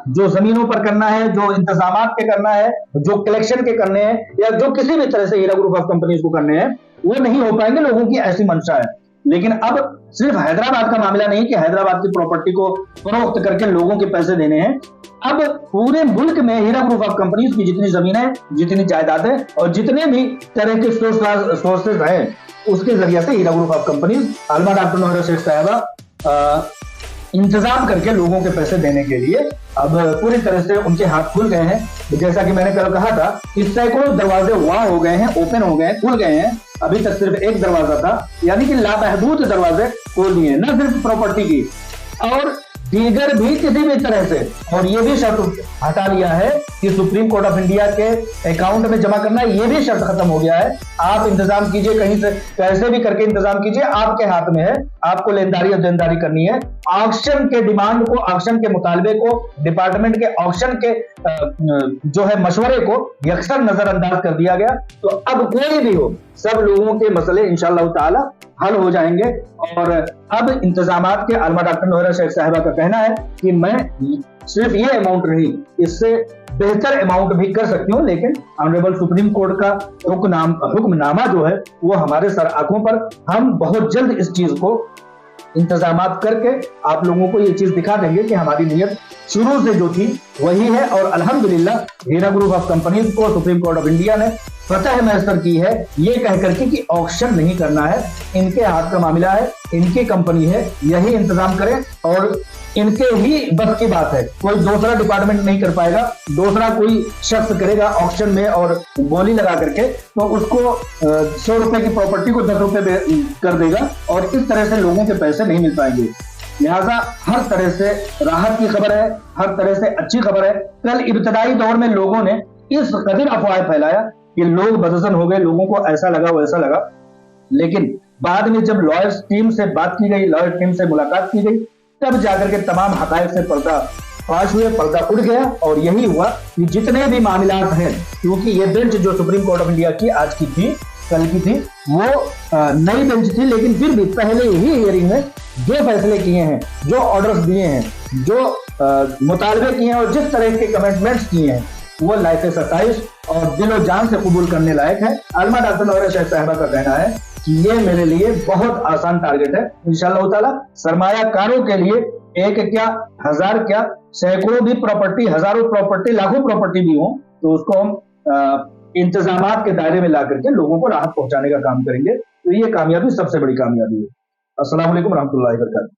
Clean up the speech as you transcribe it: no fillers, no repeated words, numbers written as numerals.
जो जमीनों पर करना है, जो इंतजामात के करना है, जो कलेक्शन के करने हैं, या जो किसी भी तरह से हीरा ग्रुप ऑफ कंपनीज को करने हैं, वो नहीं हो पाएंगे। लोगों की ऐसी मंशा है। लेकिन अब सिर्फ हैदराबाद का मामला नहीं कि हैदराबाद की प्रॉपर्टी को फरोख्त करके लोगों के पैसे देने हैं। अब पूरे मुल्क में हीरा ग्रुप ऑफ कंपनीज की जितनी जमीनें, जितनी जायदादें और जितने भी तरह के सोर्सेज हैं, उसके जरिए से हीरा ग्रुप ऑफ कंपनीज आलमा डॉक्टर नौहरा शेख साहबा इंतजाम करके लोगों के पैसे देने के लिए अब पूरी तरह से उनके हाथ खुल गए हैं। जैसा कि मैंने कल कहा था कि सैकड़ों दरवाजे वहां हो गए हैं, ओपन हो गए, खुल गए हैं। अभी तक सिर्फ एक दरवाजा था, यानी कि लामहदूद दरवाजे खोल दिए, न सिर्फ प्रॉपर्टी की और दीगर भी किसी भी तरह से। और ये भी शर्त हटा लिया है कि सुप्रीम कोर्ट ऑफ इंडिया के अकाउंट में जमा करना, ये भी शर्त खत्म हो गया है। आप इंतजाम कीजिए, कहीं से कैसे भी करके इंतजाम कीजिए, आपके हाथ में है, आपको लेनदारी और देनदारी करनी है। ऑक्शन के डिमांड को, ऑक्शन के मुतालबे को, डिपार्टमेंट के ऑक्शन के जो है मशवरे को यकसर नजरअंदाज कर दिया गया। तो अब कोई भी हो, सब लोगों के मसले इंशाअल्लाह ताला हल हो जाएंगे। और अब इंतजामात के आलमा डॉक्टर नौहरा शेख साहिबा का कहना है कि मैं सिर्फ ये अमाउंट नहीं, इससे बेहतर अमाउंट भी कर सकती हूँ, लेकिन ऑनरेबल सुप्रीम कोर्ट का हुक्मनामा जो है वो हमारे सर आंखों पर, हम बहुत जल्द इस चीज को इंतजामात करके आप लोगों को ये चीज दिखा देंगे कि हमारी नीयत शुरू से जो थी वही है। और अल्हम्दुलिल्लाह हीरा ग्रुप ऑफ कंपनीज को सुप्रीम कोर्ट ऑफ इंडिया ने फतह मैसर की है, ये कह करके कि ऑक्शन नहीं करना है, इनके हाथ का मामला है, इनकी कंपनी है, यही इंतजाम करें और इनके ही बस की बात है। कोई दूसरा डिपार्टमेंट नहीं कर पाएगा, दूसरा कोई शख्स करेगा ऑक्शन में और बोली लगा करके तो उसको 100 रुपए की प्रॉपर्टी को 10 रुपए कर देगा और इस तरह से लोगों के पैसे नहीं मिल पाएंगे। लिहाजा हर तरह से राहत की खबर है, हर तरह से अच्छी खबर है। कल इब्तदाई दौर में लोगों ने इस कदर अफवाह फैलाया कि लोग बदजन हो गए, लोगों को ऐसा लगा वैसा लगा, लेकिन बाद में जब लॉयर्स टीम से बात की गई, लॉयर टीम से मुलाकात की गई, तब जाकर के तमाम हकायक से पर्दा फाश हुए, पर्दा उड़ गया। और यही हुआ कि जितने भी मामलात हैं, क्योंकि ये बेंच जो सुप्रीम कोर्ट ऑफ इंडिया की आज की थी, कल की थी, वो नई बेंच थी, लेकिन फिर भी पहले ही हियरिंग में जो फैसले किए हैं, जो ऑर्डर्स दिए हैं, जो मुतालबे किए हैं और जिस तरह के कमिटमेंट्स किए हैं, वो लायक 27 और दिलो जान से कबूल करने लायक है। आलमा डॉक्टर नौहरा शेख साहिबा का कहना है कि ये मेरे लिए बहुत आसान टारगेट है। इंशाअल्लाह ताला सरमायाकारों के लिए एक क्या, हजार क्या, सैकड़ों भी प्रॉपर्टी, हजारों प्रॉपर्टी, लाखों प्रॉपर्टी भी हो, तो उसको हम इंतजामात के दायरे में ला करके लोगों को राहत पहुंचाने का काम करेंगे। तो ये कामयाबी सबसे बड़ी कामयाबी है। अस्सलाम वालेकुम रहमतुल्लाहि व बरकातहू।